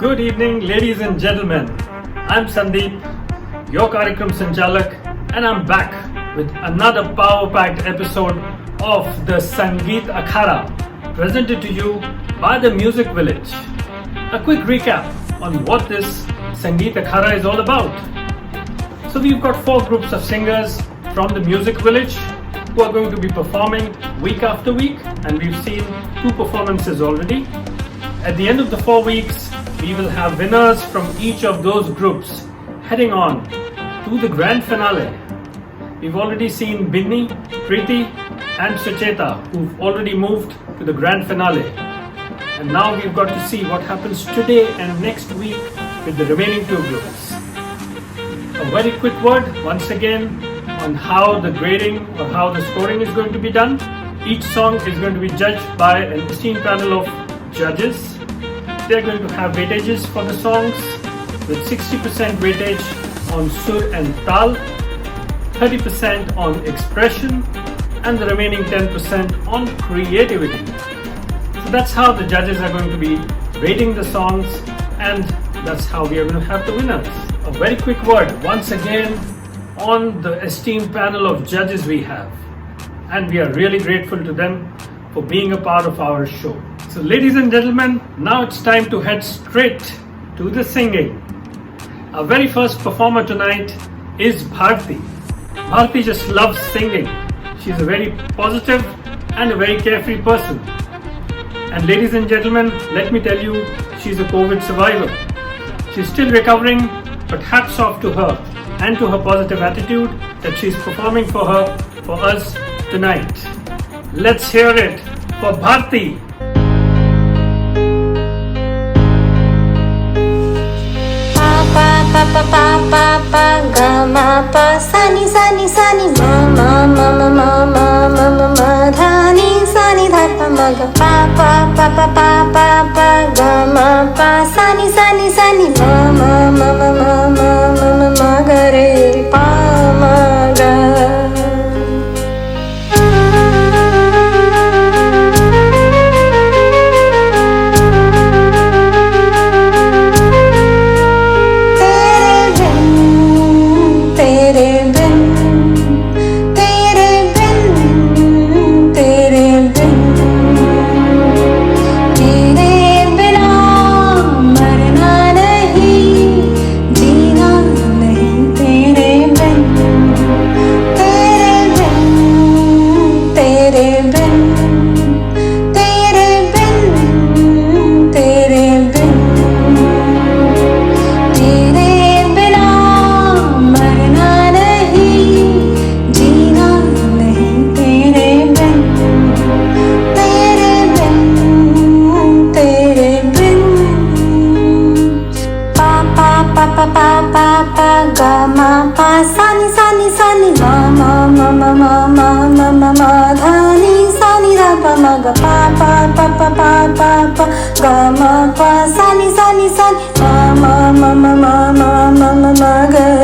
Good evening, ladies and gentlemen. I'm Sangeet, your Karikram Sanchalak, and I'm back with another power-packed episode of the Sangeet Akhada, presented to you by the Music Village. A quick recap on what this Sangeet Akhada is all about. So we've got 4 groups of singers from the Music Village who are going to be performing week after week, and we've seen 2 performances already. At the end of the 4 weeks, we will have winners from each of those groups heading on to the grand finale. We've already seen Binni, Preeti and Sucheta, who've already moved to the grand finale. And now we've got to see what happens today and next week with the remaining 2 groups. A very quick word once again on how the grading or how the scoring is going to be done. Each song is going to be judged by an esteemed panel of judges. They're going to have weightages for the songs with 60% weightage on sur and tal, 30% on expression, and the remaining 10% on creativity. So that's how the judges are going to be rating the songs, and that's how we are going to have the winners. A very quick word once again on the esteemed panel of judges we have, and we are really grateful to them for being a part of our show. So ladies and gentlemen, now it's time to head straight to the singing. Our very first performer tonight is Bharti. Bharti just loves singing. She's a very positive and a very carefree person. And ladies and gentlemen, let me tell you, she's a COVID survivor. She's still recovering, but hats off to her and to her positive attitude that she's performing for us tonight. Let's hear it for Bharti. pa pa ga ma pa sa ni ma ma ma ma ma ma ma ma ma dha ni sa ni dha pa ma ga pa pa pa pa pa pa pa ga ma pa sa ni ma ma ma ma ma ma ma ma ma ga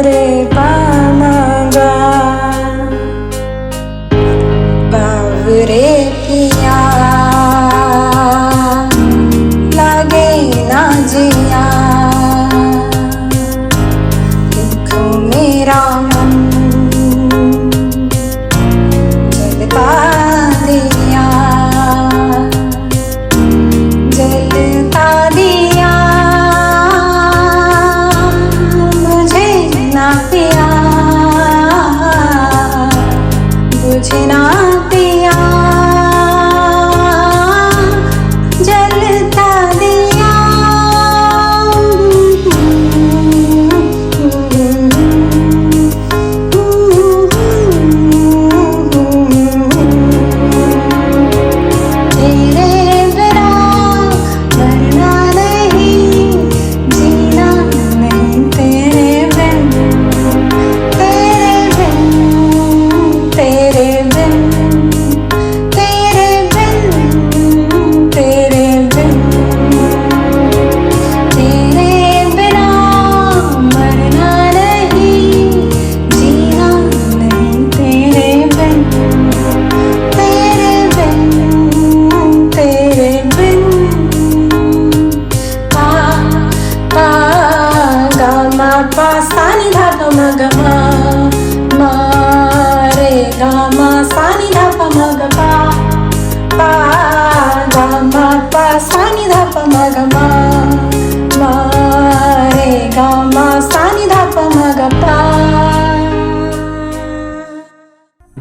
re pa ma ga.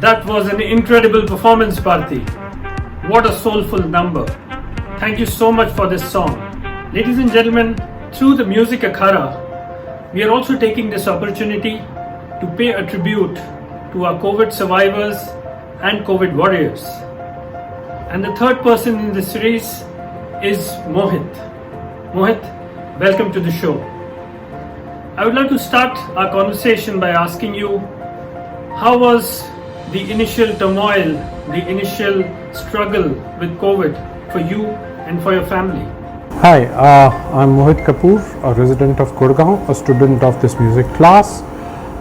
That was an incredible performance, Bharti. What a soulful number. Thank you so much for this song. Ladies and gentlemen, through the music Akhada, we are also taking this opportunity to pay a tribute to our COVID survivors and COVID warriors. And the third person in this series is Mohit. Mohit, welcome to the show. I would like to start our conversation by asking you, how was the initial turmoil, the initial struggle with COVID for you and for your family? Hi, I'm Mohit Kapoor, a resident of Gurgaon, a student of this music class.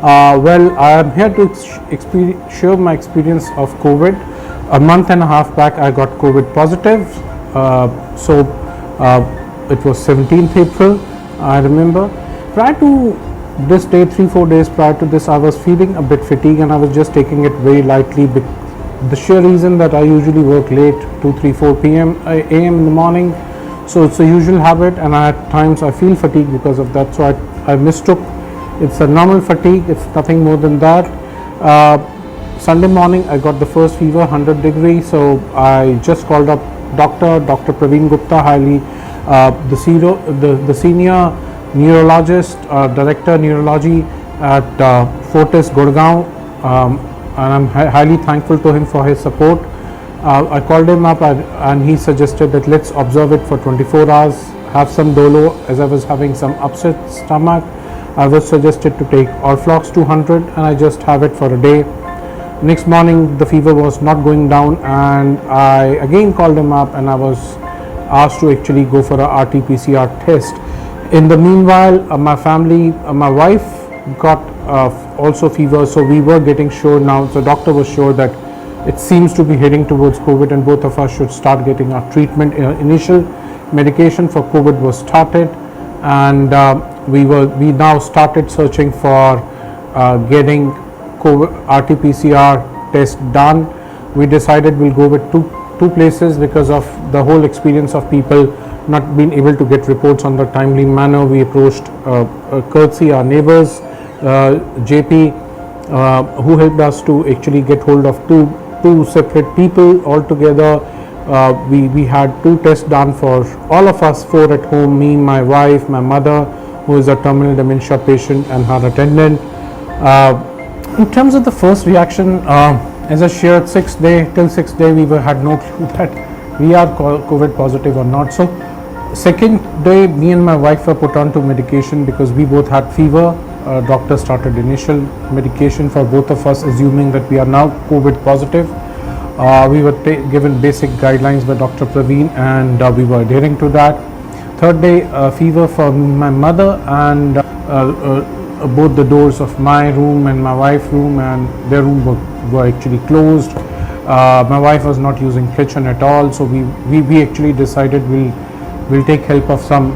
Well, I am here to share my experience of COVID. A month and a half back, I got COVID positive. It was 17th April, I remember. Prior to this day, 3-4 days prior to this, I was feeling a bit fatigued and I was just taking it very lightly. The sheer reason that I usually work late, 2-3-4 a.m. in the morning, so it's a usual habit, and at times I feel fatigued because of that. So I mistook it's a normal fatigue. It's nothing more than that. Sunday morning I got the first fever, 100 degrees. So I just called up Dr. Praveen Gupta, the senior neurologist, director neurology at Fortis Gurgaon, and I'm highly thankful to him for his support. I called him up and he suggested that let's observe it for 24 hours, have some dolo, as I was having some upset stomach, I was suggested to take Orflox 200 and I just have it for a day. Next morning the fever was not going down and I again called him up and I was asked to actually go for a RT-PCR test. In the meanwhile, my family, my wife got also fever, so we were getting sure now. So doctor was sure that it seems to be heading towards COVID and both of us should start getting our treatment. Initial medication for COVID was started and we now started searching for getting COVID RT-PCR test done. We decided we'll go with two places because of the whole experience of people not being able to get reports on the timely manner. We approached courtesy our neighbors, JP, who helped us to actually get hold of two separate people altogether. We had 2 tests done for all of us 4 at home, me, my wife, my mother who is a terminal dementia patient and her attendant. In terms of the first reaction, as I shared, till 6th day we had no clue that we are COVID positive or not. So second day me and my wife were put on to medication because we both had fever. Doctor started initial medication for both of us, assuming that we are now COVID positive. We were given basic guidelines by Dr. Praveen and we were adhering to that. Third day, fever for my mother and both the doors of my room and my wife's room and their room were actually closed. My wife was not using kitchen at all, so we actually decided we'll take help of some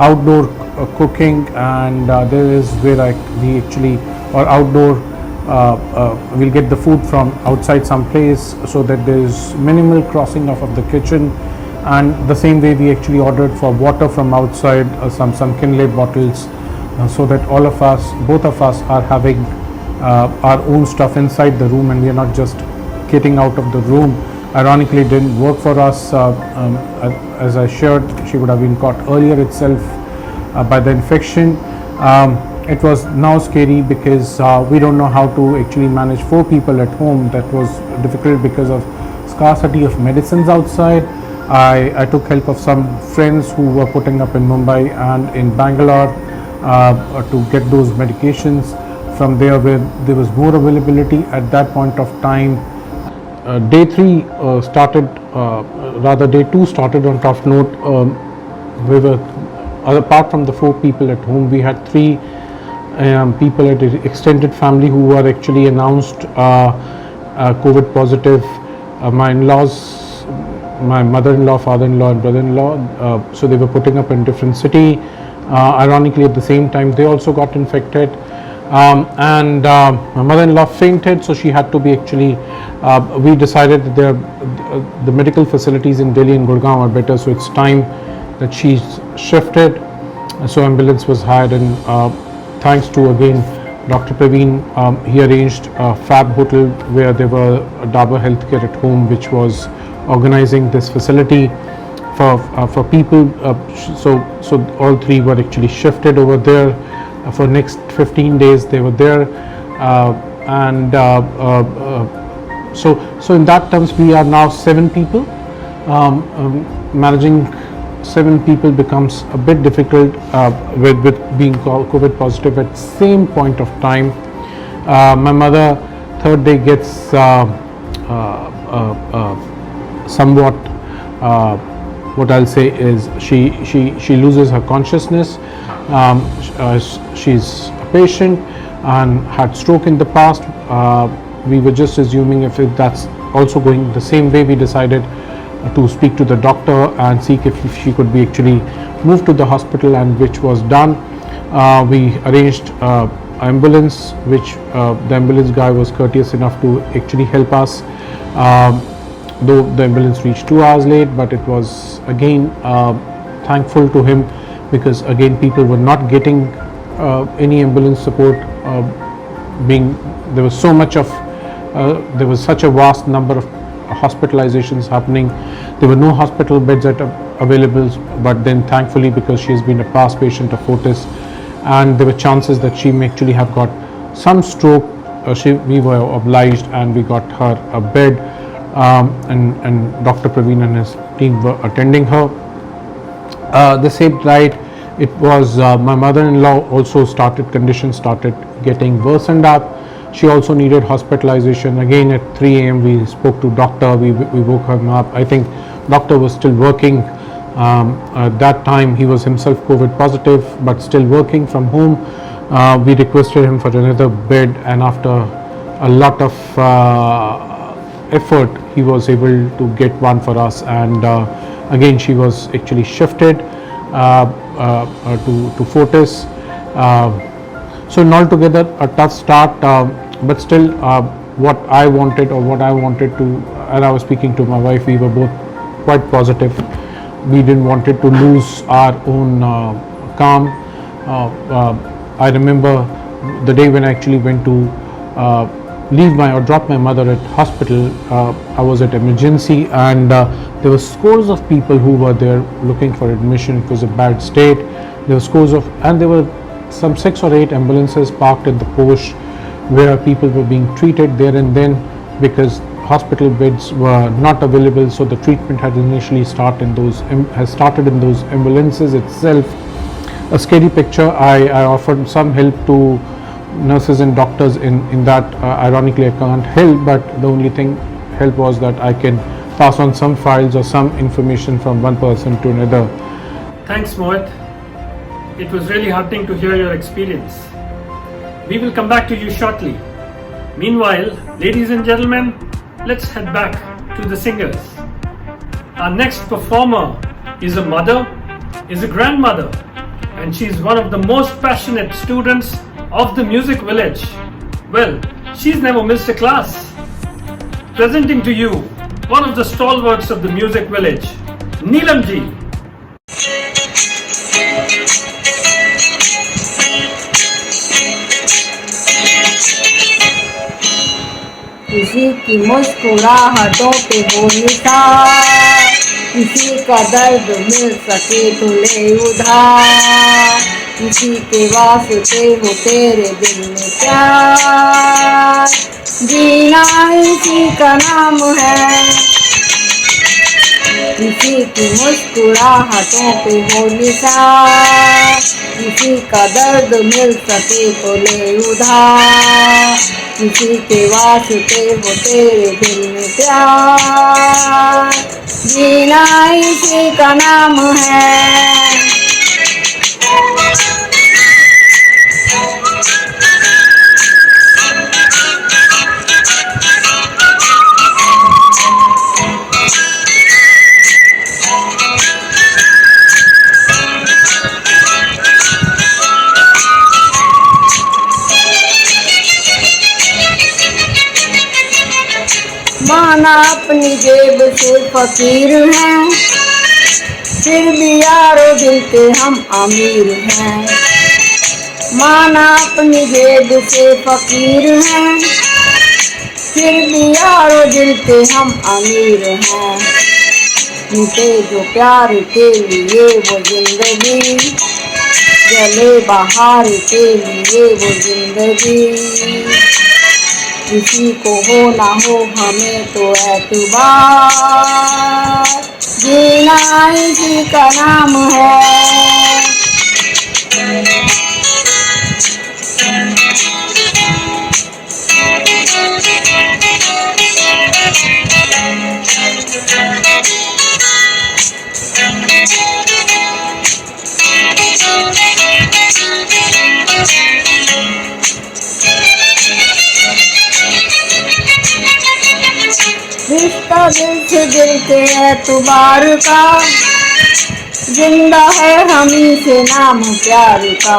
outdoor cooking, and there is where we actually or outdoor we'll get the food from outside some place so that there is minimal crossing off of the kitchen. And the same way we actually ordered for water from outside, some Kinley bottles, so that both of us are having our own stuff inside the room and we are not just getting out of the room. Ironically, it didn't work for us. As I shared, she would have been caught earlier itself by the infection. It was now scary because we don't know how to actually manage 4 people at home. That was difficult because of scarcity of medicines outside. I took help of some friends who were putting up in Mumbai and in Bangalore to get those medications from there where there was more availability at that point of time. Day 3 started, day 2 started on tough note. We were, apart from the 4 people at home, we had 3 people at the extended family who were actually announced COVID positive. My in-laws, my mother-in-law, father-in-law and brother-in-law, so they were putting up in different city. Ironically, at the same time they also got infected, and my mother-in-law fainted, so she had to be actually we decided that the medical facilities in Delhi and Gurgaon are better, so it's time that she's shifted. So ambulance was hired, and thanks to again Dr. Praveen, he arranged a fab hotel where there were Dabur Healthcare at home, which was organizing this facility for people. So all 3 were actually shifted over there. For next 15 days they were there, and so in that terms we are now 7 people. Managing 7 people becomes a bit difficult with being COVID positive at same point of time. My mother, 3rd day, gets somewhat what I'll say is she loses her consciousness. She's a patient and had stroke in the past. We were just assuming if that's also going the same way. We decided to speak to the doctor and see if she could be actually moved to the hospital, and which was done. We arranged ambulance, which the ambulance guy was courteous enough to actually help us, though the ambulance reached 2 hours late, but it was again thankful to him, because again people were not getting any ambulance support, being there was so much of there was such a vast number of hospitalizations happening. There were no hospital beds available, but then thankfully, because she has been a past patient of Fortis and there were chances that she may actually have got some stroke, we were obliged and we got her a bed, and Dr. Praveen and his team were attending her. The same night it was my mother-in-law also conditions started getting worsened up. She also needed hospitalization. Again at 3 a.m. we spoke to doctor. We woke him up. I think doctor was still working. At that time he was himself COVID positive, but still working from home. We requested him for another bed, and after a lot of effort he was able to get one for us, and again she was actually shifted to Fortis. So altogether a tough start, but still what I wanted to, and I was speaking to my wife, we were both quite positive. We didn't wanted to lose our own calm. I remember the day when I actually went to drop my mother at hospital. I was at emergency, and there were scores of people who were there looking for admission. It was a bad state. There were some 6 or 8 ambulances parked at the post where people were being treated there and then, because hospital beds were not available. So the treatment had initially started in those ambulances itself. A scary picture. I offered some help to nurses and doctors in that. Ironically, I can't help, but the only thing help was that I can pass on some files or some information from one person to another. Thanks, Mohit. It was really heartening to hear your experience. We will come back to you shortly. Meanwhile, ladies and gentlemen, let's head back to the singers. Our next performer is a mother, is a grandmother, and she is one of the most passionate students of the music village. Well, she's never missed a class. Presenting to you one of the stalwarts of the music village, Neelam ji. किसी की मुस्कुराहटों पे हो निशान, किसी का दर्द मिल सके तो ले उधार, किसी के वास्ते हो तेरे दिल में प्यार, जीना इसी का नाम है। किसी की मुस्कुराहटों पे हो निशान, किसी का दर्द मिल सके तो ले उधार, किसी के वास्ते हो तेरे दिल में प्यार, जीना इसी का नाम है। माना अपनी जेब से फकीर हैं, फिर भी यारो दिल के हम अमीर हैं। माना अपनी जेब से फकीर हैं, फिर भी यारो दिल के हम अमीर हैं। मिटे जो प्यार के लिए वो जिंदगी, जले बहार के लिए वो जिंदगी, किसी को हो ना हो हमें तो एतबार, जीना इसी का नाम है। रिश्ता दिल से दिल के एतबार का, जिंदा है हमी से नाम प्यार का।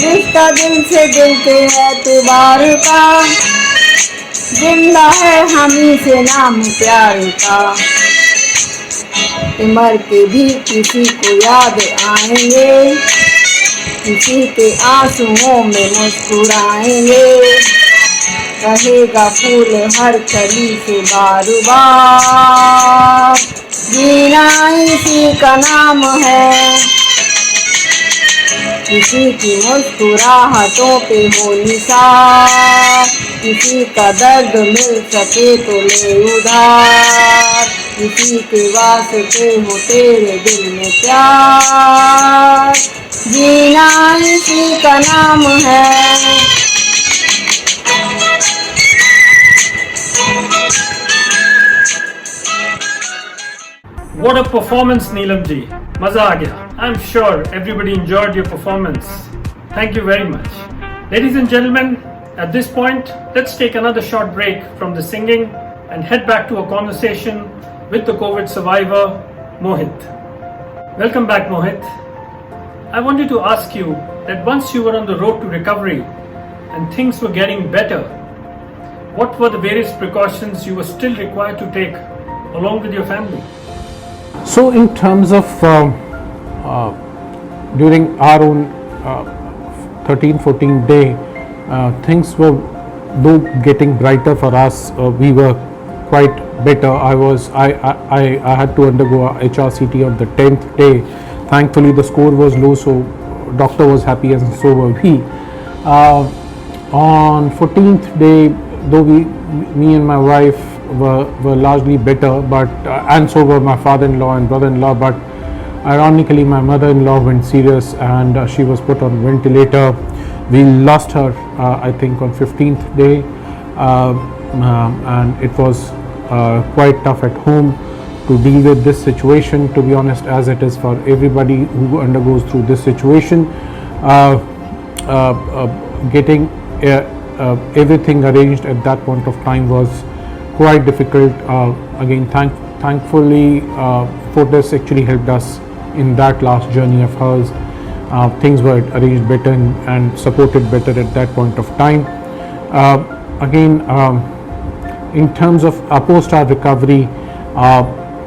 रिश्ता दिल से दिल के एतबार का, जिंदा है हमी से नाम प्यार का। मर के भी किसी को याद आएंगे, किसी के आंसुओं में मुस्कुराएंगे, रहेगा फूल हर कली से बार बार, जीना इसी का नाम है। किसी की मुस्कुराहटों पे हो निशान, किसी का दर्द मिल सके तो ले उधार, इसी के वास्ते हो तेरे दिल में प्यार, जीना इसी का नाम है। What a performance, Neelam ji. Maza aa gaya. I'm sure everybody enjoyed your performance. Thank you very much. Ladies and gentlemen, at this point, let's take another short break from the singing and head back to a conversation with the COVID survivor, Mohit. Welcome back, Mohit. I wanted to ask you that once you were on the road to recovery and things were getting better, what were the various precautions you were still required to take along with your family? So in terms of during our own 13-14 day, things were though getting brighter for us. We were quite better. I had to undergo a HRCT on the 10th day. Thankfully the score was low, so doctor was happy and so were we. On 14th day, though me and my wife were largely better, but and so were my father-in-law and brother-in-law, but ironically my mother-in-law went serious and she was put on ventilator. We lost her I think on 15th day, and it was quite tough at home to deal with this situation, to be honest, as it is for everybody who undergoes through this situation. Getting everything arranged at that point of time was quite difficult. Again, thankfully Fortis actually helped us in that last journey of hers. Things were arranged better and supported better at that point of time. Again, in terms of post our recovery,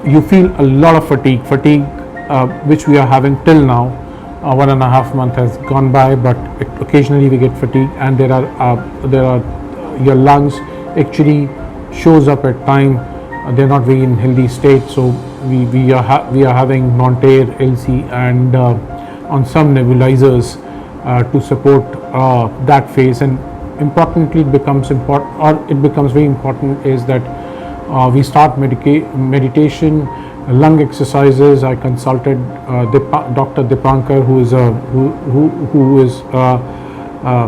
you feel a lot of fatigue which we are having till now. 1.5 months has gone by, but occasionally we get fatigue, and there are your lungs actually shows up at time. They're not very in healthy state, so we are having non-air LC and on some nebulizers to support that phase. And importantly, it becomes very important is that we start meditation, lung exercises. I consulted Dr. Dipankar, who is a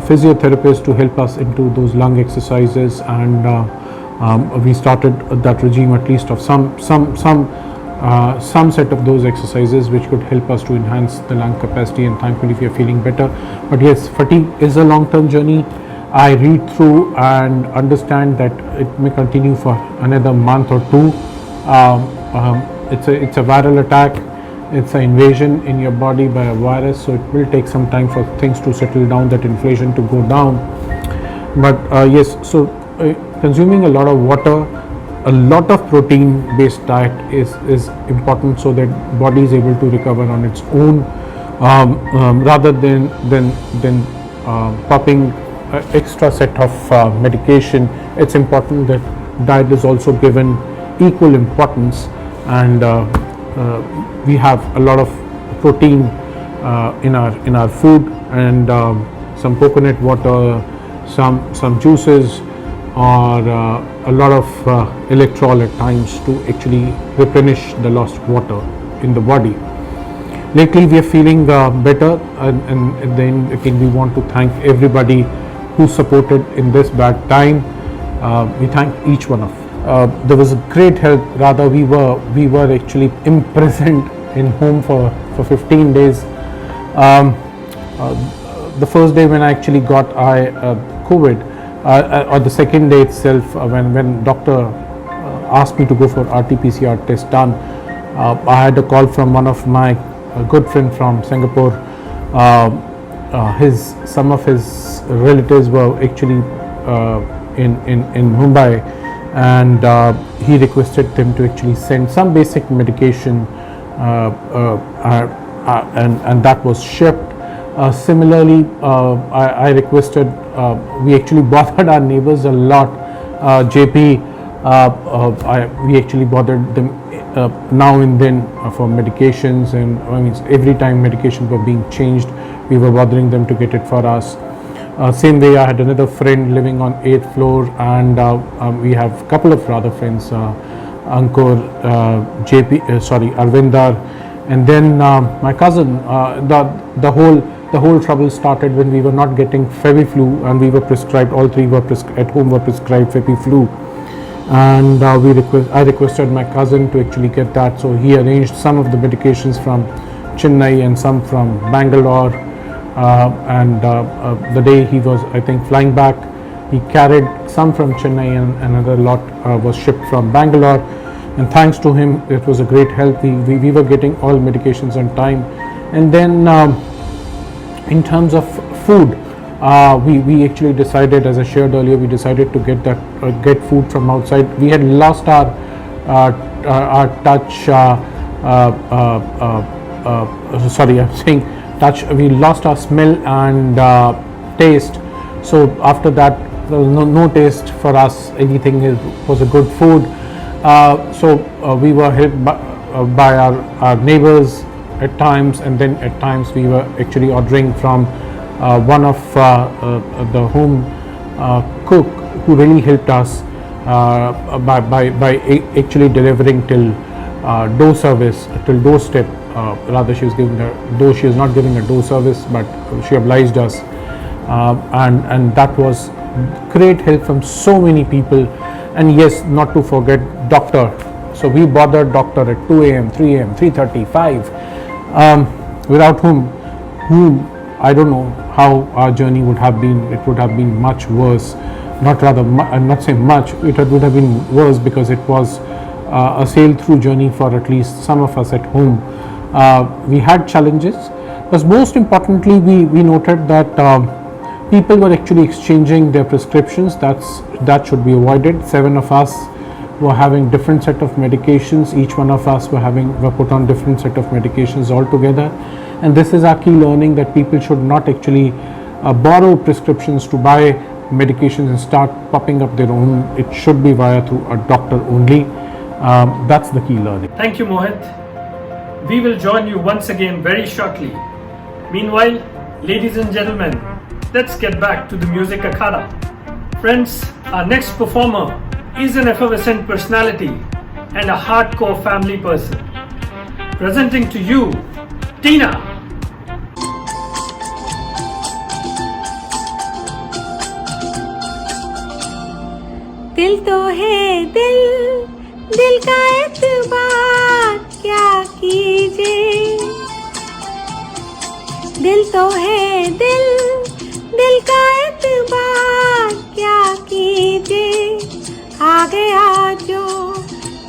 physiotherapist, to help us into those lung exercises, and we started that regime, at least of some set of those exercises which could help us to enhance the lung capacity, and thankfully we are feeling better. But yes, fatigue is a long-term journey. I read through and understand that it may continue for another month or two. It's a viral attack. It's an invasion in your body by a virus, so it will take some time for things to settle down, that inflation to go down. But yes, so consuming a lot of water, a lot of protein based diet is important, so that body is able to recover on its own, rather than popping extra set of medication. It's important that diet is also given equal importance, and we have a lot of protein in our food, and some coconut water, some juices, or a lot of electrol at times to actually replenish the lost water in the body. Lately we are feeling better, and then again we want to thank everybody who supported in this bad time. We thank each one of. There was a great help. Rather, we were actually imprisoned in home for 15 days. The first day when I actually got COVID, or the second day itself, when doctor asked me to go for RT-PCR test done, I had a call from one of my good friend from Singapore. Some of his relatives were actually in Mumbai, and he requested them to actually send some basic medication, and that was shipped. Similarly, I requested, we actually bothered our neighbors a lot. JP, we actually bothered them now and then for medications, and I mean every time medications were being changed, we were bothering them to get it for us. Same way, I had another friend living on 8th floor, and we have a couple of other friends Ankur, Arvinder, and then my cousin. The whole trouble started when we were not getting Feviflu, and we were prescribed. All three were at home were prescribed Feviflu, and I requested my cousin to actually get that. So he arranged some of the medications from Chennai and some from Bangalore. And the day he was, I think, flying back, he carried some from Chennai and another lot was shipped from Bangalore. And thanks to him, it was a great help. We were getting all medications on time. And then in terms of food, we actually decided, as I shared earlier, we decided to get food from outside. We had lost our touch. Sorry, I'm saying touch. We lost our smell and taste. So after that, there was no taste for us. Anything was a good food. So we were helped by our neighbors at times, and then at times we were actually ordering from one of the home cook who really helped us by actually delivering till door service, till doorstep. Rather, she was giving though she is not giving a door service, but she obliged us, and that was great help from so many people. And yes, not to forget doctor. So we bothered doctor at 2 a.m., 3 a.m., 3:30, 5, without whom I don't know how our journey would have been. It would have been much worse. I'm not saying much. It would have been worse because it was a sail-through journey for at least some of us at home. We had challenges, but most importantly, we noted that people were actually exchanging their prescriptions. That should be avoided. 7 of us were having different set of medications. Each one of us were put on different set of medications altogether. And this is our key learning, that people should not actually borrow prescriptions to buy medications and start popping up their own. It should be via through a doctor only. That's the key learning. Thank you, Mohit. We will join you once again very shortly. Meanwhile, ladies and gentlemen, let's get back to the music Akhada. Friends, our next performer is an effervescent personality and a hardcore family person. Presenting to you, Tina. दिल तो है दिल का एतबार क्या कीजिए। दिल तो है दिल का एतबार क्या कीजिए। आ गया जो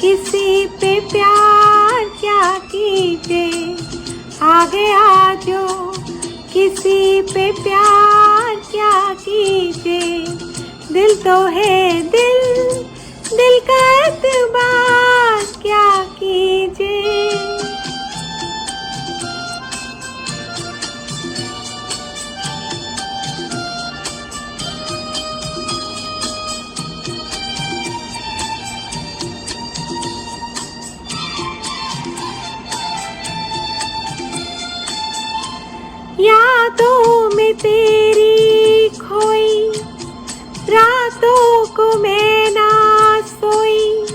किसी पे प्यार क्या कीजिए। आ गया जो किसी पे प्यार क्या कीजिए। दिल तो है दिल का एतबार क्या कीजिए। यादों में तेरी खोई रातों को मैं ना सोई।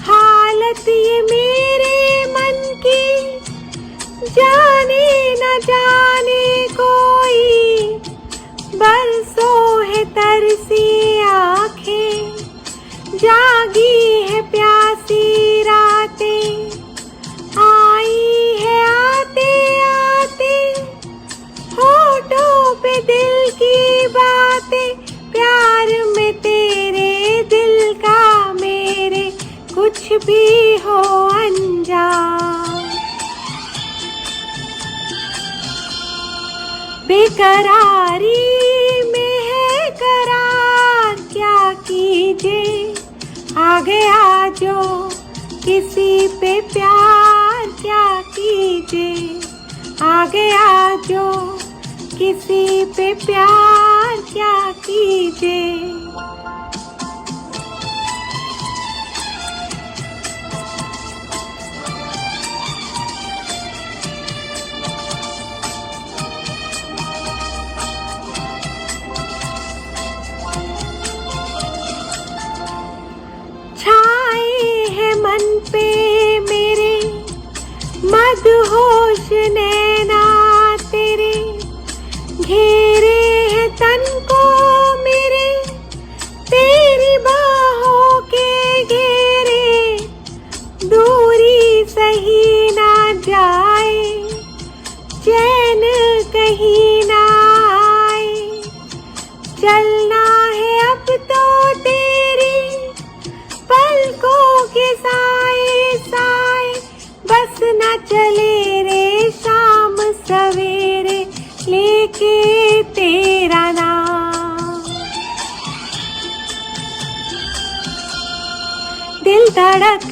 हालत ये मेरे मन की जाने न जाने कोई। बरसों है तरसी आँखें जागी है प्यासी रातें। आई है आते आते होठों पे दिल की बातें। प्यार में तेरे दिल का मेरे कुछ भी हो अनजान। बेकरारी में है करार क्या कीजिए। आ गया जो किसी पे प्यार क्या कीजिए। आ गया जो किसी पे प्यार क्या कीजिए। छाए है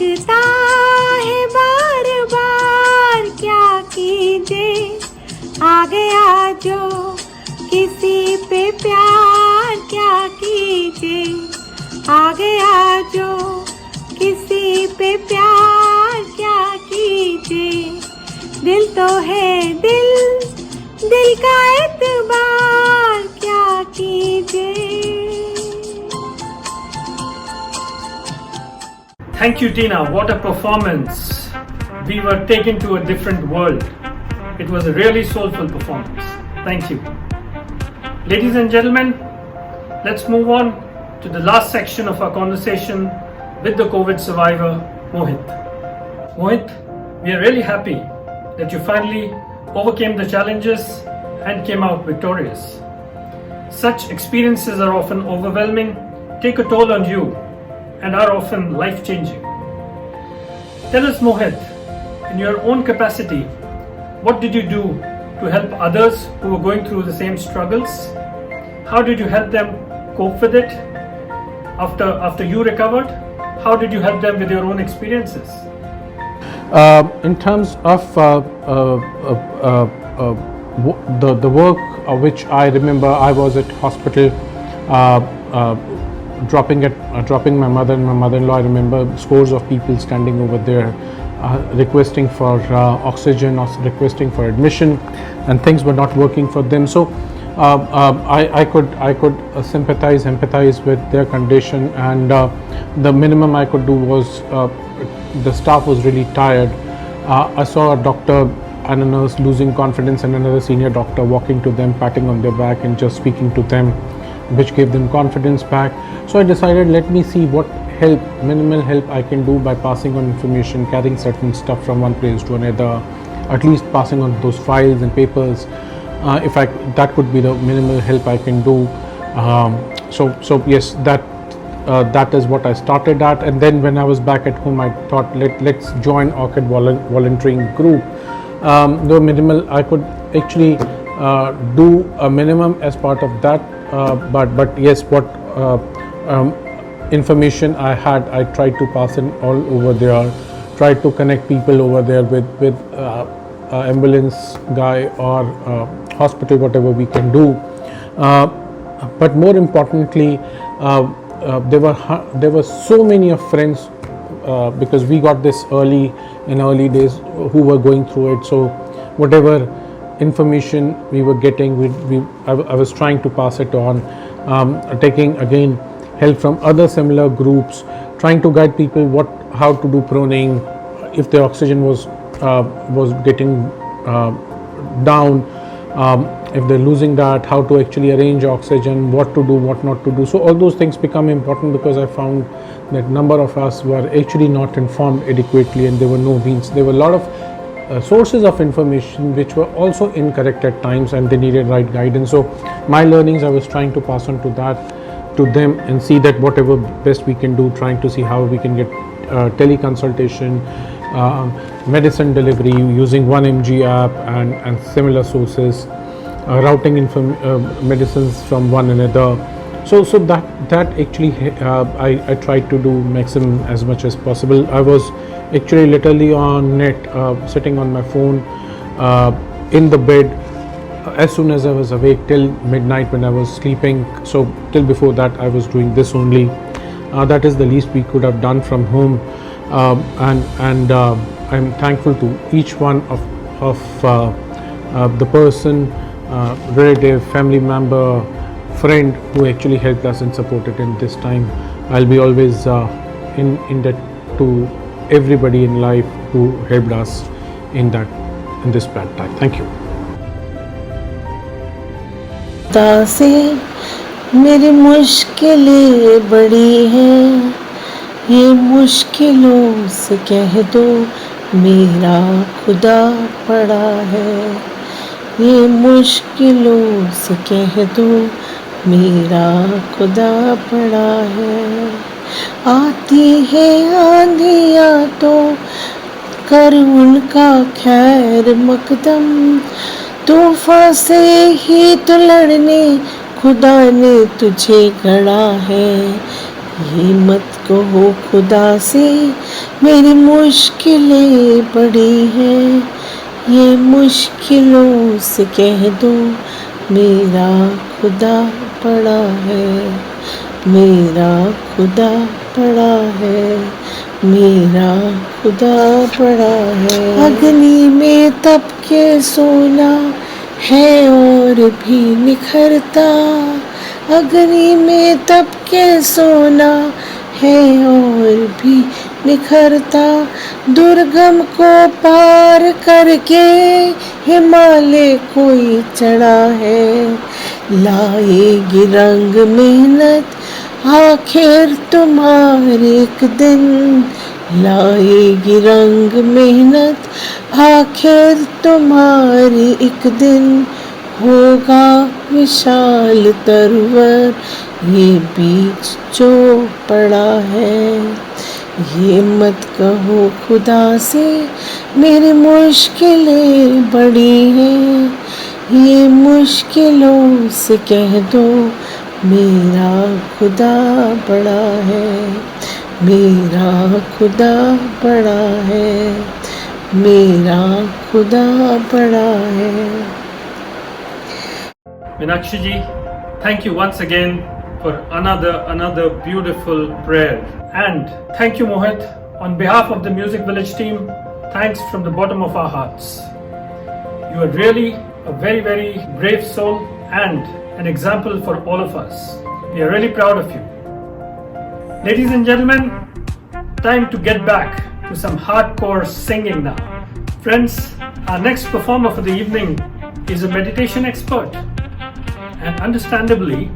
लगता है बार बार, क्या कीजिए आ गया जो किसी पे प्यार, क्या कीजिए आ गया जो किसी पे प्यार, क्या कीजिए दिल तो है दिल, दिल का एतबार, क्या कीजिए. Thank you, Tina. What a performance. We were taken to a different world. It was a really soulful performance. Thank you. Ladies and gentlemen, let's move on to the last section of our conversation with the COVID survivor, Mohit. Mohit, we are really happy that you finally overcame the challenges and came out victorious. Such experiences are often overwhelming, take a toll on you, and are often life-changing. Tell us, Mohit, in your own capacity, what did you do to help others who were going through the same struggles? How did you help them cope with it after you recovered? How did you help them with your own experiences? In terms of the work which I remember, I was at hospital dropping my mother and my mother-in-law. I remember scores of people standing over there requesting for oxygen or requesting for admission, and things were not working for them. So I could empathize with their condition, and the minimum I could do was the staff was really tired. I saw a doctor and a nurse losing confidence, and another senior doctor walking to them, patting on their back and just speaking to them, which gave them confidence back. So I decided, let me see what help, minimal help I can do by passing on information, carrying certain stuff from one place to another, at least passing on those files and papers. If that could be the minimal help I can do. So yes, that is what I started at. And then when I was back at home, I thought, let's join Orchid volunteering group. The minimal I could actually do a minimum as part of that, but yes, what information I had, I tried to pass in all over there, tried to connect people over there with ambulance guy or hospital, whatever we can do. But more importantly, there were so many of friends, because we got this in early days, who were going through it. So whatever information we were getting, I was trying to pass it on, taking again help from other similar groups, trying to guide people how to do proning if the oxygen was getting down, if they're losing that, how to actually arrange oxygen, what to do, what not to do. So all those things become important, because I found that number of us were actually not informed adequately, and there were no means. There were a lot of sources of information which were also incorrect at times, and they needed right guidance. So my learnings I was trying to pass on to them and see that whatever best we can do, trying to see how we can get teleconsultation, medicine delivery using 1mg app and similar sources, routing medicines from one another. So that actually I tried to do maximum as much as possible. I was actually literally on net, sitting on my phone in the bed as soon as I was awake till midnight when I was sleeping. So till before that I was doing this only. That is the least we could have done from home, and I'm thankful to each one of the person, relative, family member, friend who actually helped us and supported in this time. I'll be always in debt to everybody in life who helped us in this bad time. Thank you. खुदा से मेरी मुश्किलें बड़ी हैं, ये मुश्किलों से कह दो मेरा खुदा पड़ा है, ये मुश्किलों से कह दो मेरा खुदा पड़ा है। आती है आंधियाँ तो कर उनका खैर मकदम, तूफान से ही तो लड़ने खुदा ने तुझे गढ़ा है, ये मत कहो खुदा से मेरी मुश्किलें बड़ी हैं, ये मुश्किलों से कह दो मेरा खुदा बड़ा है, मेरा खुदा बड़ा है, मेरा खुदा बड़ा है। अग्नि में तप के सोना है और भी निखरता, अग्नि में तप के सोना है और भी निखरता, दुर्गम को पार करके हिमालय कोई चढ़ा है, लाएगी रंग मेहनत आखिर तुम्हारे एक दिन, लाएगी रंग मेहनत आखिर तुम्हारी एक दिन, होगा विशाल तरवर ये बीच जो पड़ा है, ये मत कहो खुदा से मेरी मुश्किलें बड़ी हैं, ये मुश्किलों से कह दो मेरा खुदा बड़ा है, मेरा खुदा बड़ा है, मेरा खुदा बड़ा है। Meenakshi ji, thank you once again for another beautiful prayer. And thank you Mohit. On behalf of the Music Village team, thanks from the bottom of our hearts. You are really a very brave soul and an example for all of us. We are really proud of you. Ladies and gentlemen, time to get back to some hardcore singing now. Friends, our next performer for the evening is a meditation expert and understandably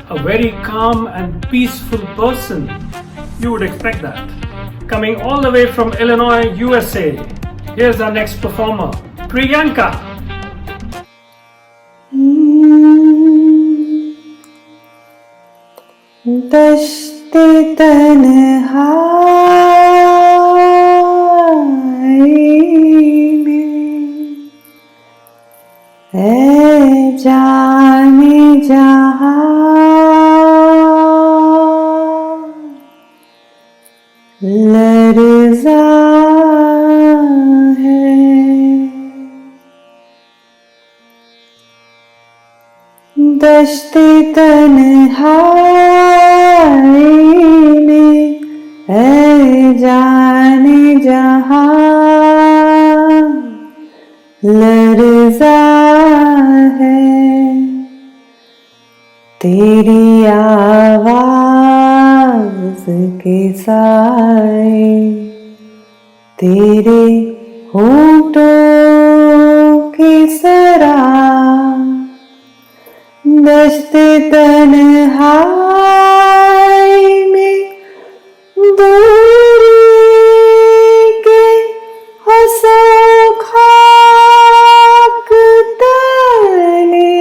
a very calm and peaceful person. You would expect that. Coming all the way from Illinois, USA, here's our next performer, Priyanka. दश्ते तन्हाई में ऐ जाने जहां लर्ज़ा है, दश्ते तन्हाई में ऐ जाने जहां लर्ज़ा है, तेरी आवाज़ के साए तेरे होठों की सरा, दश्ते तन्हाई में दूरी के हंसों खाक तले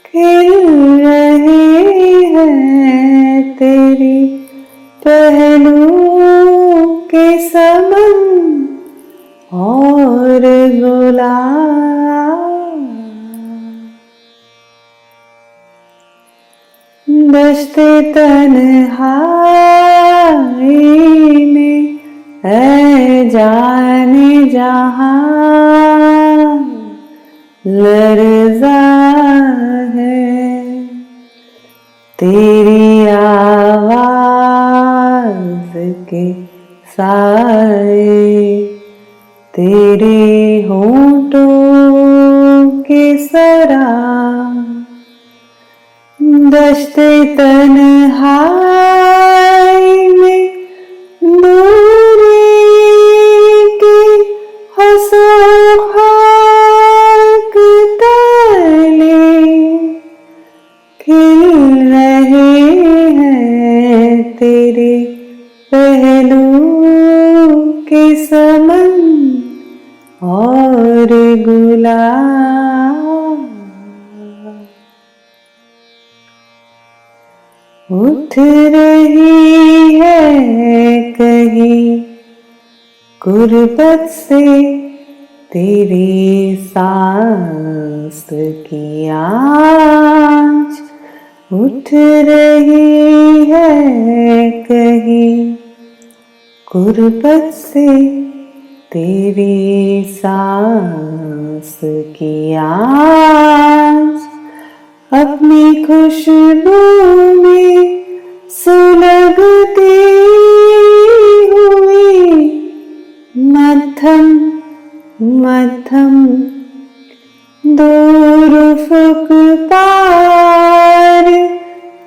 खिल रहे हैं तेरी पहलू के समन और गुलाब, दश्ते तन्हाई में ऐ जाने जहां लर्ज़ा है, तेरी आवाज़ के साए तेरे होठों के सरा, दश्ते तन्हाई में दूरी के हंसों खाक तले खिल रहे हैं तेरे पहलू के समन और गुलाब, उठ रही है कहीं गुर्बत से तेरी सांस की आँच, उठ रही है कहीं गुर्बत से तेरी सांस की आस, अपनी खुशबू में सुलगती हुई मध्यम मध्यम दूर उफ़क़ पार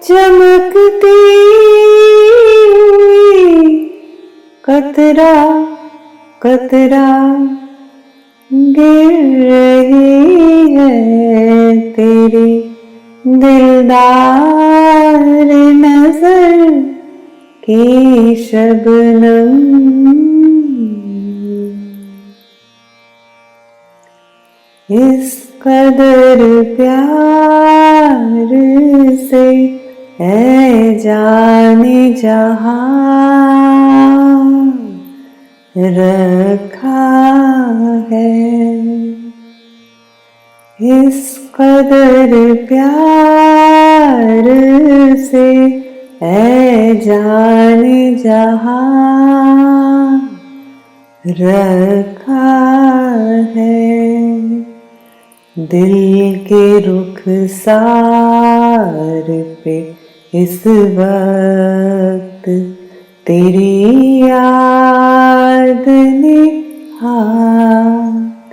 चमकती हुई कतरा कतरा गिर रही है तेरी दिलदार नजर की शबनम। इस कदर प्यार से ऐ जाने जहां रखा है, इस कदर प्यार से ऐ जाने जहां रखा है। दिल के रुखसार पे इस वक्त तेरी याद ने हाथ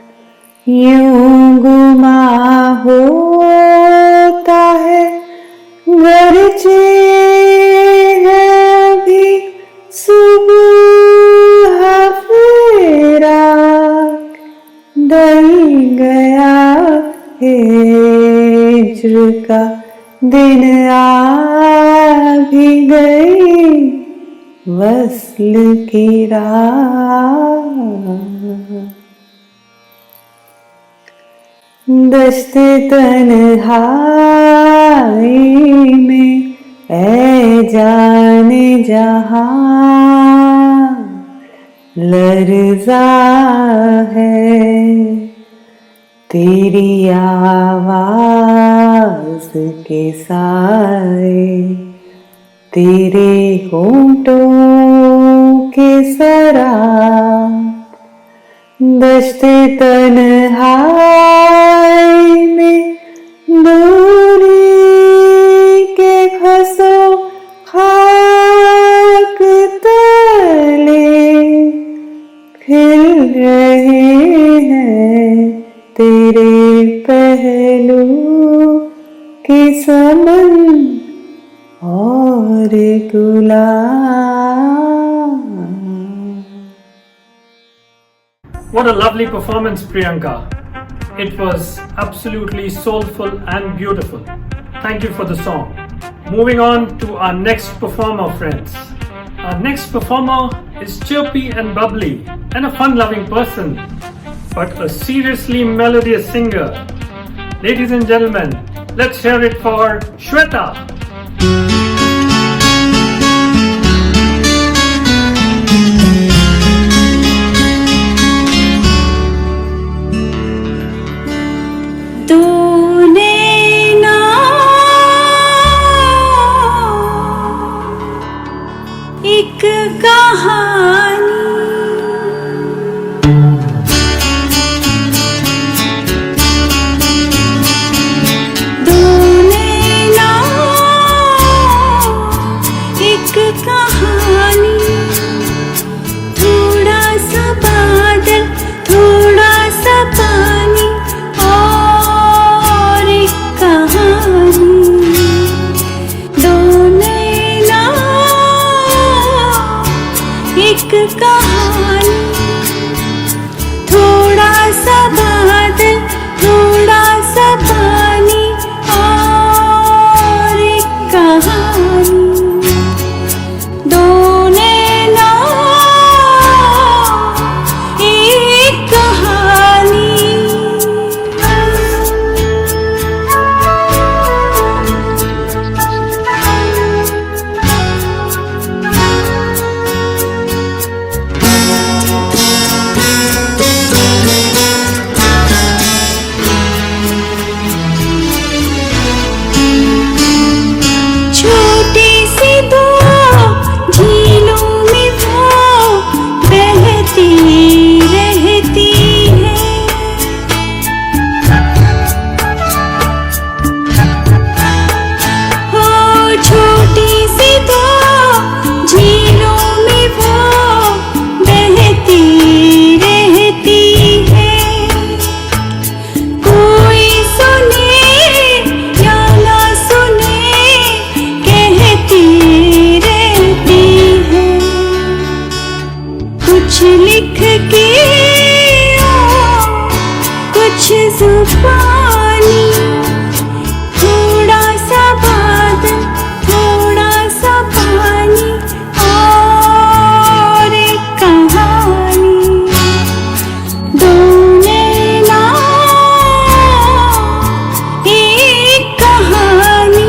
यूं गुमा होता है, गरचे है अभी सुबह फेरा ढल गया हिज्र का दिन आ भी गई वस्ल की राह। दश्त तन्हाई में ऐ जाने जहां लर्ज़ा है तेरी आवाज़ के साए, तेरे होंठों के सराब। दश्त तन्हाई में दूरी के खसो खाक तले खिल रहे हैं तेरे पहलू की समन और गुलाब। What a lovely performance, Priyanka. It was absolutely soulful and beautiful. Thank you for the song. Moving on to our next performer, friends. Our next performer is chirpy and bubbly and a fun-loving person, but a seriously melodious singer. Ladies and gentlemen, let's hear it for Shweta. एक कहानी तूने ना जुबानी, थोड़ा सा बादल, थोड़ा सा पानी और एक कहानी। दो नैना, एक कहानी।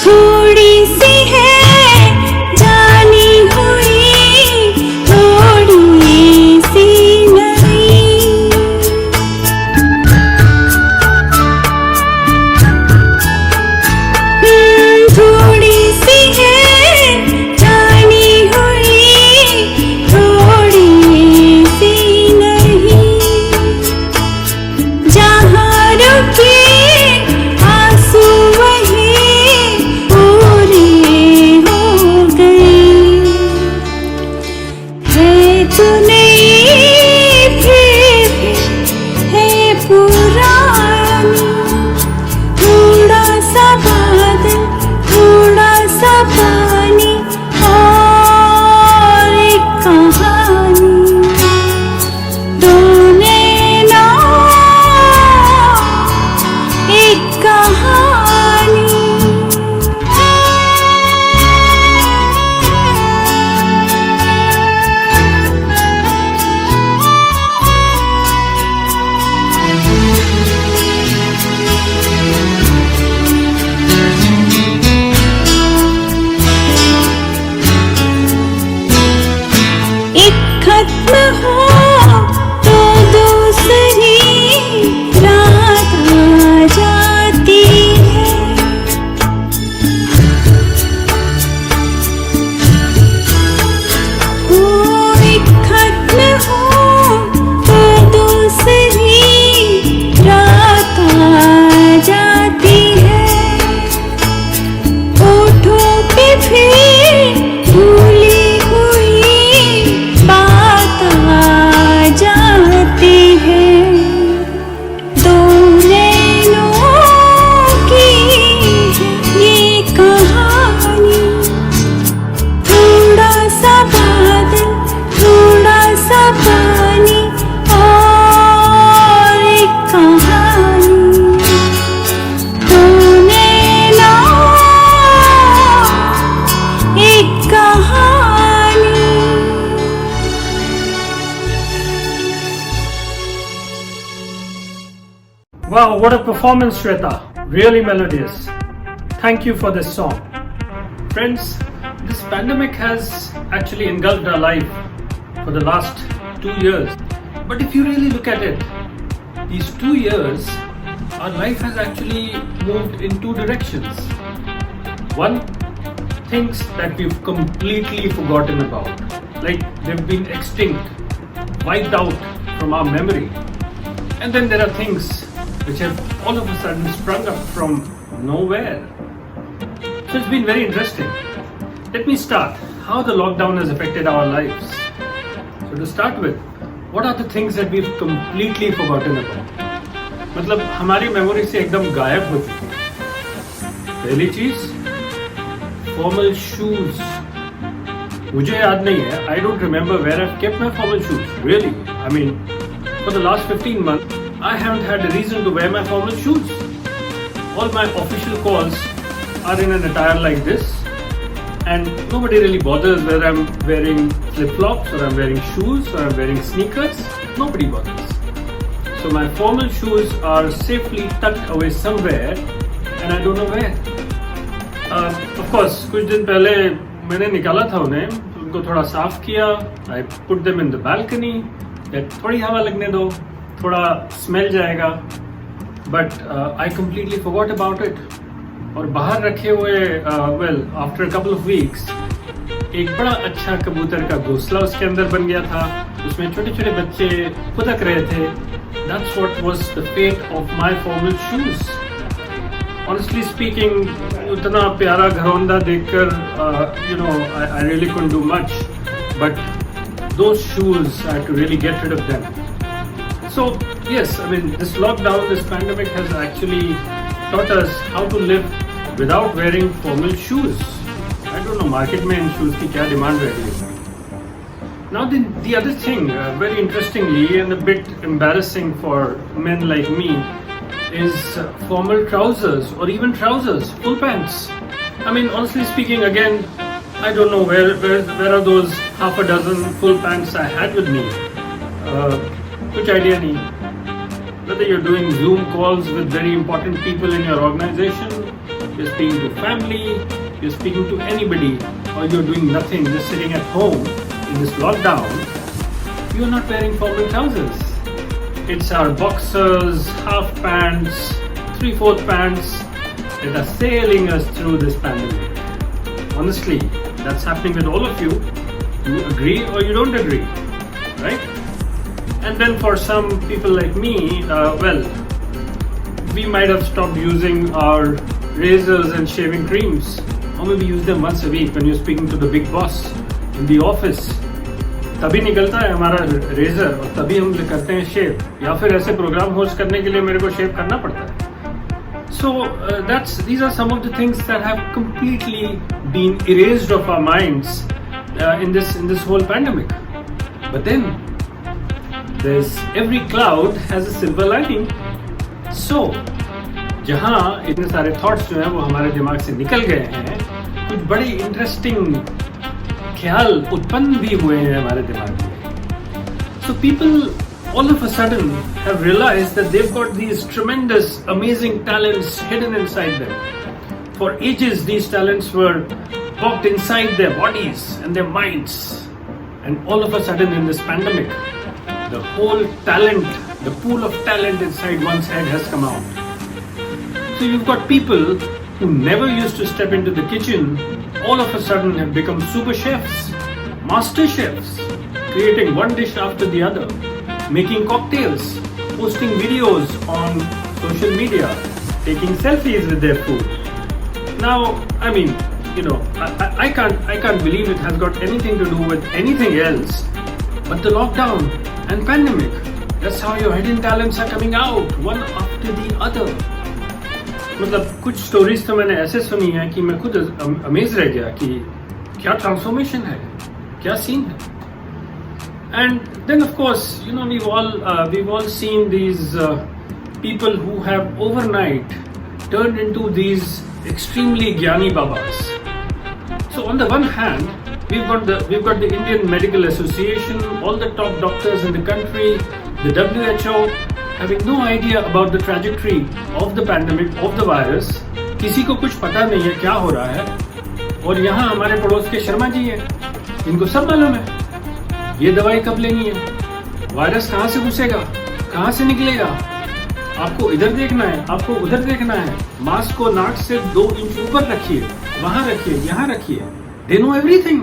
थोड़ी सी है जानी हुई, थोड़ी सी नहीं। थोड़ी सी है जानी हुई, थोड़ी सी नहीं। जहाँ रुके आंसू वहीं पूरे हो गए। है तू नहीं फिर भी है पुरानी। थोड़ा सा बादल, थोड़ा सा पानी और एक कहानी। दो नैना, एक कहानी। एक खत्म हो तो दूसरी रात आ जाती है। ओ एक खत्म हो तो दूसरी रात आ जाती है। होठों पे फिर भूली हुई बात आ जाती है। दो नैनों की है ये कहानी। थोड़ा सा बादल, थोड़ा सा पानी और एक कहानी। दो नैना, एक कहानी। Wow, what a performance, Shweta. Really melodious. Thank you for this song. Friends, this pandemic has actually engulfed our life for the last 2 years. But if you really look at it, these 2 years, our life has actually moved in two directions. One, things that we've completely forgotten about, like they've been extinct, wiped out from our memory. And then there are things which have all of a sudden sprung up from nowhere. So it's been very interesting. Let me start how the lockdown has affected our lives. So to start with, what are the things that we've completely forgotten about? मतलब हमारी memory से एकदम गायब हो चुकी है। पहली चीज, फॉर्मल शूज। मुझे याद नहीं है, I don't remember where I've kept my formal shoes. Really, I mean, for the last 15 months, I haven't had a reason to wear my formal shoes. All my official calls are in an attire like this, and nobody really bothers whether I'm wearing flip-flops or I'm wearing shoes or I'm wearing sneakers. Nobody bothers. So my formal shoes are safely tucked away somewhere, and I don't know where. Of course, कुछ दिन पहले मैंने निकाला था उन्हें, उनको थोड़ा साफ किया. I put them in the balcony. थोड़ी हवा लगने दो, थोड़ा स्मेल जाएगा. But I completely forgot about it. और बाहर रखे हुए आफ्टर couple of weeks एक बड़ा अच्छा कबूतर का घोंसला उसके अंदर बन गया था. उसमें छोटे छोटे बच्चे फुदक रहे थे. That's what was the fate of my formal shoes. honestly speaking, उतना प्यारा घरौंदा देखकर, I really couldn't do much. But those shoes, I had to really get rid of them. So yes, I mean, this lockdown, this pandemic has actually taught us how to live without wearing formal shoes. I don't know, market में इन shoes की क्या demand रह गई है. Now the other thing, very interestingly and a bit embarrassing for men like me, is formal trousers or even trousers, full pants. I mean, honestly speaking, again, I don't know where are those half a dozen full pants I had with me. Kuch idea nahi. Whether you're doing Zoom calls with very important people in your organization, you're speaking to family, you're speaking to anybody, or you're doing nothing, just sitting at home in this lockdown, you're not wearing formal trousers. It's our boxers, half pants, 3/4 pants that are sailing us through this pandemic. Honestly, that's happening with all of you. You agree or you don't agree, right? And then for some people like me, we might have stopped using our razors and shaving creams, or maybe use them once a week when you're speaking to the big boss in the office. तभी निकलता है हमारा razor और तभी हम करते हैं शेव, या फिर ऐसे प्रोग्राम होस्ट करने के लिए मेरे को शेव करना पड़ता है. So these are some of the things that have completely been erased of our minds in this whole pandemic. But then there's every cloud has a silver lining. So जहाँ इतने सारे थॉट्स जो हैं वो हमारे दिमाग से निकल गए हैं, कुछ बड़ी इंटरेस्टिंग ख्याल उत्पन्न भी हुए हैं हमारे दिमाग में. So people all of a sudden have realized that they've got these tremendous, amazing talents hidden inside them. For ages, these talents were locked inside their bodies and their minds. And all of a sudden in this pandemic, the whole talent, the pool of talent inside one's head has come out. So you've got people who never used to step into the kitchen, all of a sudden have become super chefs, master chefs, creating one dish after the other, making cocktails, posting videos on social media, taking selfies with their food. Now, I mean, I can't believe it has got anything to do with anything else but the lockdown and pandemic. That's how your hidden talents are coming out, one after the other. मतलब कुछ stories तो मैंने ऐसे सुनी है कि मैं खुद अमेज रह गया कि क्या ट्रांसफॉर्मेशन है, क्या सीन है. And then of course, we've all seen these people who have overnight turned into these extremely Gyani Babas. So on the one hand, we've got the Indian Medical Association, all the top doctors in the country, the WHO, having no idea about the trajectory of the pandemic, of the virus. किसी को कुछ पता नहीं है क्या हो रहा है. और यहाँ हमारे पड़ोस के शर्मा जी हैं, इनको सब मालूम है ये दवाई कब लेनी है, वायरस कहाँ से घुसेगा, कहाँ से निकलेगा, आपको इधर देखना है, आपको उधर देखना है, मास्क को नाक से 2 इंच ऊपर रखिए, वहाँ रखिए, यहाँ रखिए. They know everything.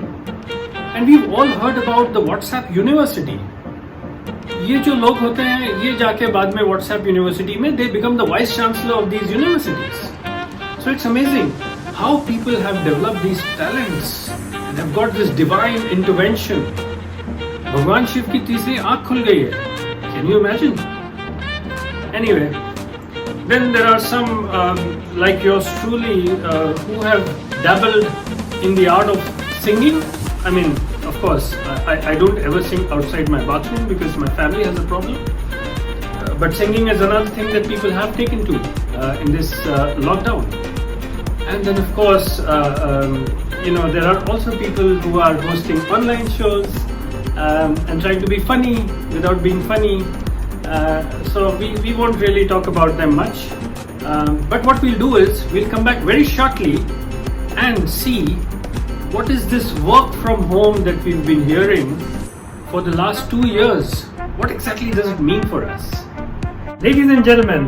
And we've all heard about the WhatsApp University. ये जो लोग होते हैं ये जाके बाद में WhatsApp University में they become the vice chancellor of these universities. So it's amazing how people have developed these talents and have got this divine intervention. भगवान शिव की तीसरी आँख खुल गई है. Can you imagine? Anyway, then there are some like yours truly who have dabbled in the art of singing. I mean, of course, I don't ever sing outside my bathroom because my family has a problem. But singing is another thing that people have taken to in this lockdown. And then, of course, there are also people who are hosting online shows and trying to be funny without being funny. So we won't really talk about them much. But what we'll do is we'll come back very shortly and see what is this work from home that we've been hearing for the last 2 years. What exactly does it mean for us? Ladies and gentlemen,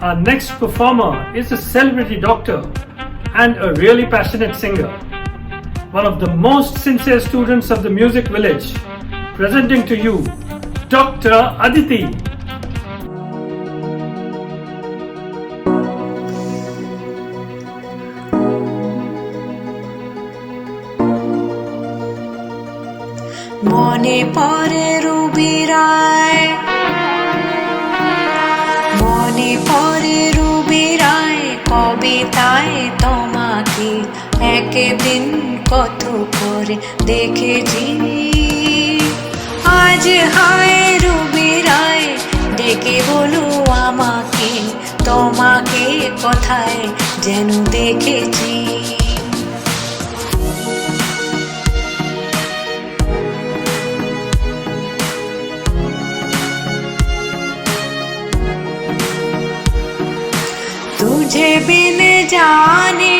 our next performer is a celebrity doctor and a really passionate singer. One of the most sincere students of the music village, presenting to you Dr. Aditi. মনে পড়ে রুবিরায়, মনে পড়ে রুবিরায় কবিতায় তোমাকে একদিন কত করে দেখেছি। আজ হায় রুবিরায় ডেকে বলো আমাকে, তোমাকে কোথায় যেন দেখেছি। तुझे बिन जाने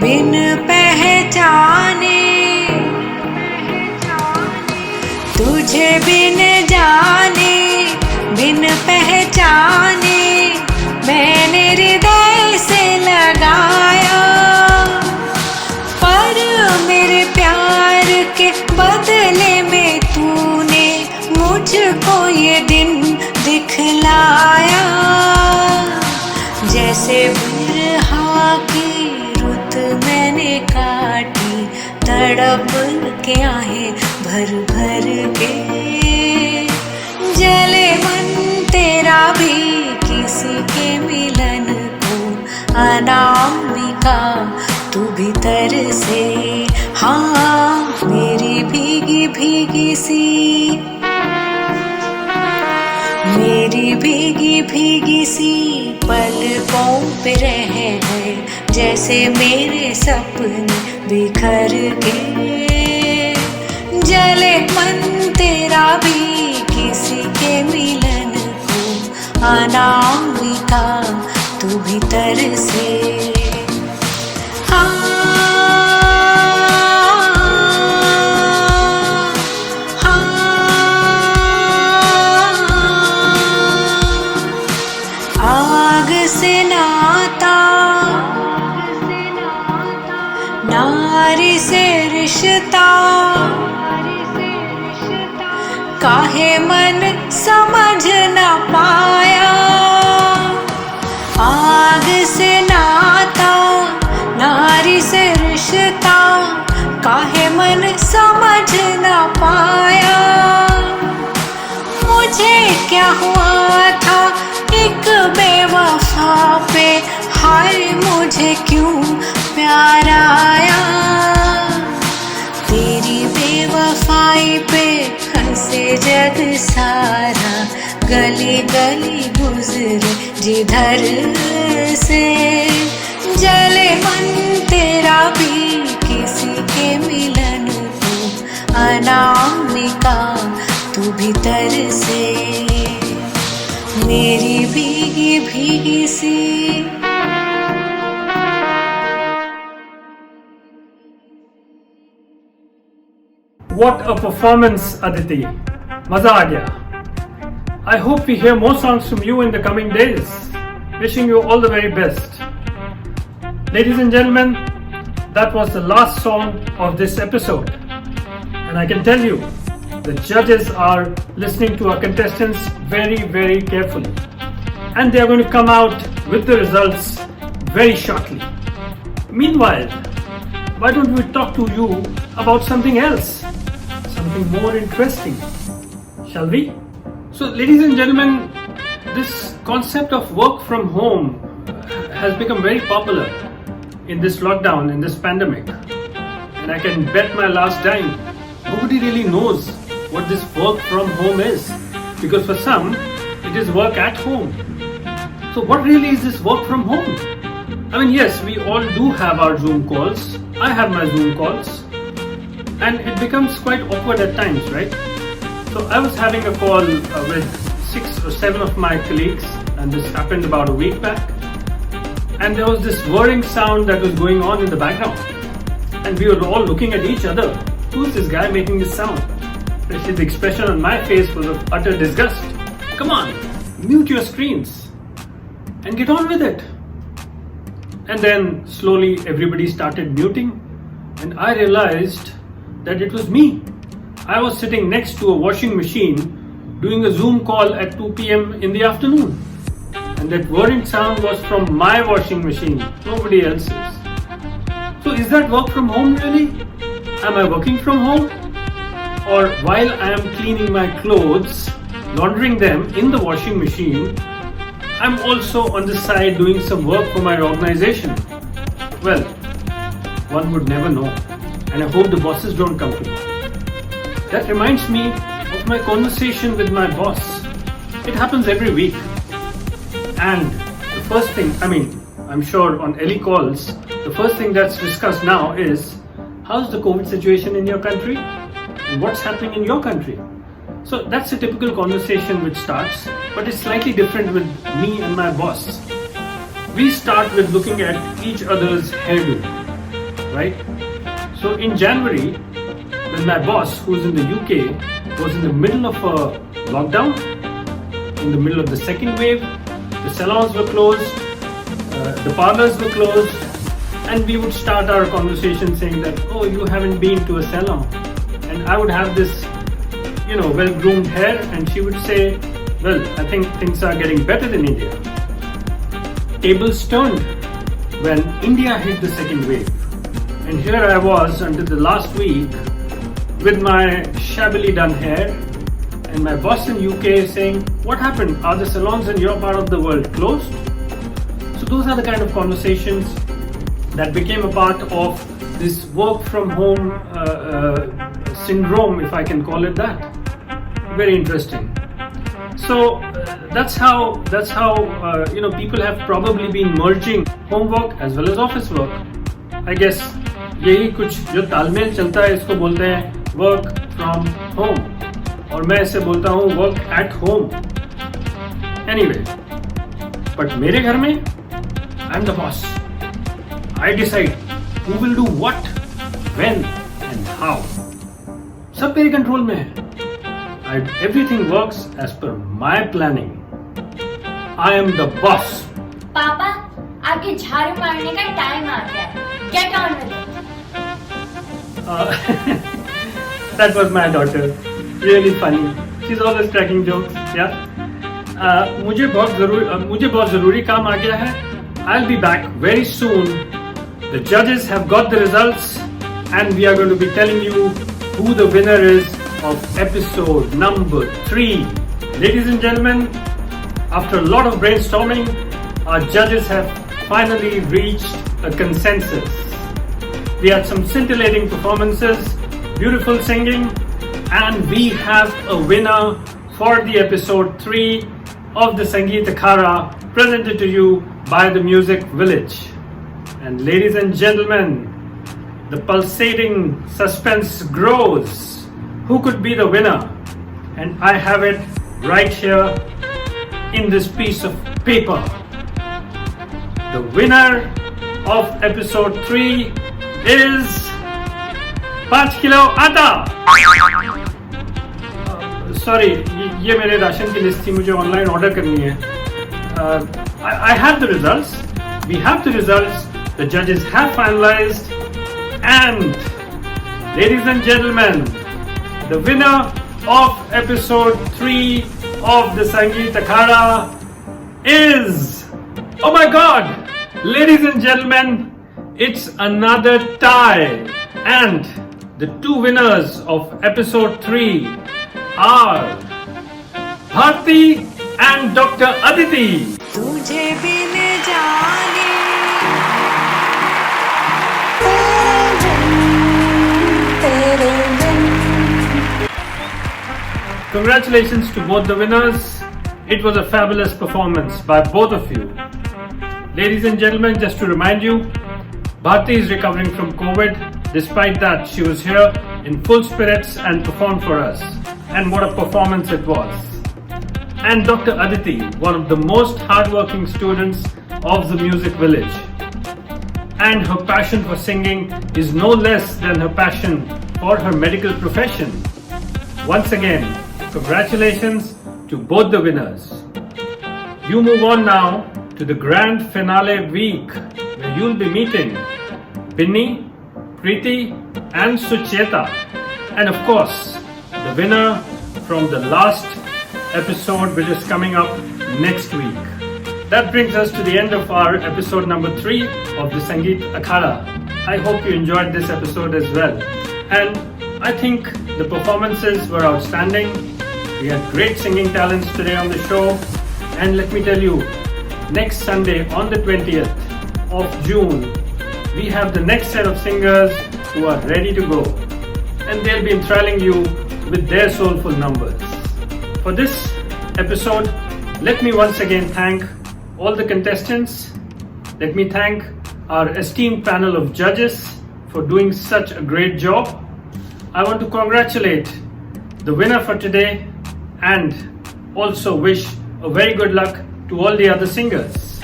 बिन पहचाने, तुझे बिन जाने बिन पहचाने मैंने हृदय से लगाया, पर मेरे प्यार के बदले में तूने मुझको ये दिन दिखलाया। जैसे बिरहा की रुत मैंने काटी, तड़प के आहें भर भर के, जले मन तेरा भी किसी के मिलन को अनामिका तू भीतर से। हाँ मेरी भीगी भीगी सी, मेरी भीगी भीगी सी पलकों पे रह गए, जैसे मेरे सपने बिखर के, जले मन तेरा भी किसी के मिलन को अनामिका तू भीतर से। आग से नाता, नारी से रिश्ता, काहे मन समझ न पाया। आग से नाता, नारी से रिश्ता, काहे मन समझ न पाया। मुझे क्या हुआ था एक बेवफा पे, हाय मुझे क्यों प्यार आया। तेरी बेवफाई पे हंसे जग सारा, गली गली गुजरे जिधर से, जले मन तेरा भी किसी के मिलन को अनामिका तू भीतर से। मेरी भीगी भीगी सी। What a performance, Aditi. Maza aa gaya. I hope we hear more songs from you in the coming days. Wishing you all the very best. Ladies and gentlemen, that was the last song of this episode. And I can tell you, the judges are listening to our contestants very, very carefully. And they are going to come out with the results very shortly. Meanwhile, why don't we talk to you about something else? Something more interesting. Shall we? So, ladies and gentlemen, this concept of work from home has become very popular in this lockdown, in this pandemic. And I can bet my last dime, nobody really knows what this work from home is, because for some it is work at home. So what really is this work from home? I mean, yes, we all do have our Zoom calls. I have my Zoom calls, and it becomes quite awkward at times, right? So I was having a call with 6 or 7 of my colleagues, and this happened about a week back, and there was this whirring sound that was going on in the background, and we were all looking at each other. Who's this guy making this sound? Especially the expression on my face was of utter disgust. Come on, mute your screens and get on with it. And then slowly everybody started muting, and I realized that it was me. I was sitting next to a washing machine doing a Zoom call at 2 p.m. in the afternoon. And that whirring sound was from my washing machine, nobody else's. So is that work from home really? am I working from home? Or while I am cleaning my clothes, laundering them in the washing machine, I'm also on the side doing some work for my organization? Well, one would never know, and I hope the bosses don't come to me. That reminds me of my conversation with my boss. It happens every week. And the first thing, I'm sure on Ellie calls, the first thing that's discussed now is, how's the COVID situation in your country? And what's happening in your country? So that's a typical conversation which starts, but it's slightly different with me and my boss. We start with looking at each other's hairdo, right? So in January, when my boss, who's in the UK, was in the middle of a lockdown, in the middle of the second wave, the salons were closed, the parlors were closed, and we would start our conversation saying that, oh, you haven't been to a salon. And I would have this, well-groomed hair, and she would say, well, I think things are getting better in India. Tables turned when India hit the second wave. And here I was until the last week with my shabbily done hair, and my boss in UK saying, what happened? Are the salons in your part of the world closed? So those are the kind of conversations that became a part of this work from home syndrome, if I can call it that. Very interesting. So that's how people have probably been merging homework as well as office work. I guess यही कुछ जो तालमेल चलता है इसको बोलते हैं work from home, और मैं इसे बोलता हूँ work at home. Anyway, but मेरे घर में I'm the boss. I decide who will do what, when and how. सब मेरे कंट्रोल में है. Everything works as per my planning. I am the boss. पापा, आपके झाड़ू मारने का टाइम आ गया है. Get on with it. That was my daughter. Really funny. She's always cracking jokes. Yeah. मुझे बहुत जरूरी काम आ गया है. I'll be back very soon. The judges have got the results, and we are going to be telling you who the winner is of episode number 3. Ladies and gentlemen, after a lot of brainstorming, our judges have finally reached a consensus. We had some scintillating performances, beautiful singing, and we have a winner for the episode 3 of the Sangeet Akhada, presented to you by the Music Village. And ladies and gentlemen, the pulsating suspense grows. Who could be the winner? And I have it right here in this piece of paper. The winner of episode 3 is 5 kilo आटा. Sorry, ये मेरे ration की list थी, मुझे online order करनी है. I have the results. We have the results. The judges have finalized, and ladies and gentlemen, the winner of episode 3 of the Sangeet Akhada is, oh my god, ladies and gentlemen, it's another tie, and the two winners of episode 3 are Bharti and Dr. Aditi. तुझे बिन जाने Congratulations to both the winners. It was a fabulous performance by both of you. Ladies and gentlemen, just to remind you, Bharti is recovering from COVID. Despite that, she was here in full spirits and performed for us. And what a performance it was. And Dr. Aditi, one of the most hardworking students of the Music Village. And her passion for singing is no less than her passion for her medical profession. Once again, congratulations to both the winners. You move on now to the grand finale week, where you'll be meeting Binni, Preeti and Sucheta, and of course the winner from the last episode, which is coming up next week. That brings us to the end of our episode number 3 of the Sangeet Akhada. I hope you enjoyed this episode as well. And I think the performances were outstanding. We had great singing talents today on the show. And let me tell you, next Sunday on the 20th of June, we have the next set of singers who are ready to go. And they'll be enthralling you with their soulful numbers. For this episode, let me once again thank all the contestants. Let me thank our esteemed panel of judges for doing such a great job. I want to congratulate the winner for today and also wish a very good luck to all the other singers.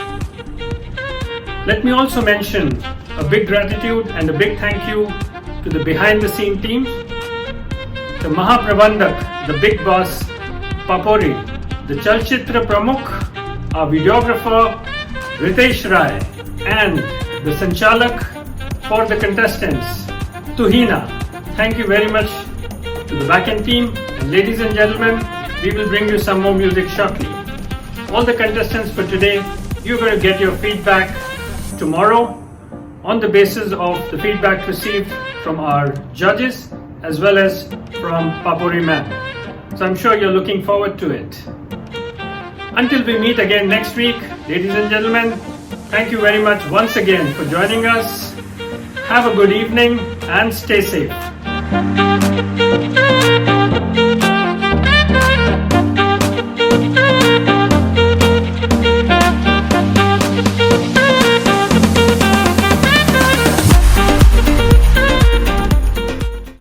Let me also mention a big gratitude and a big thank you to the behind the scene team, the Mahaprabandhak, the big boss, Papori, the Chalchitra Pramukh, our videographer, Ritesh Rai, and the Sanchalak for the contestants, Tuhina. Thank you very much to the backend team. And ladies and gentlemen, we will bring you some more music shortly. All the contestants for today, you're going to get your feedback tomorrow on the basis of the feedback received from our judges as well as from Papori ma'am. So I'm sure you're looking forward to it. Until we meet again next week, ladies and gentlemen, thank you very much once again for joining us. Have a good evening and stay safe.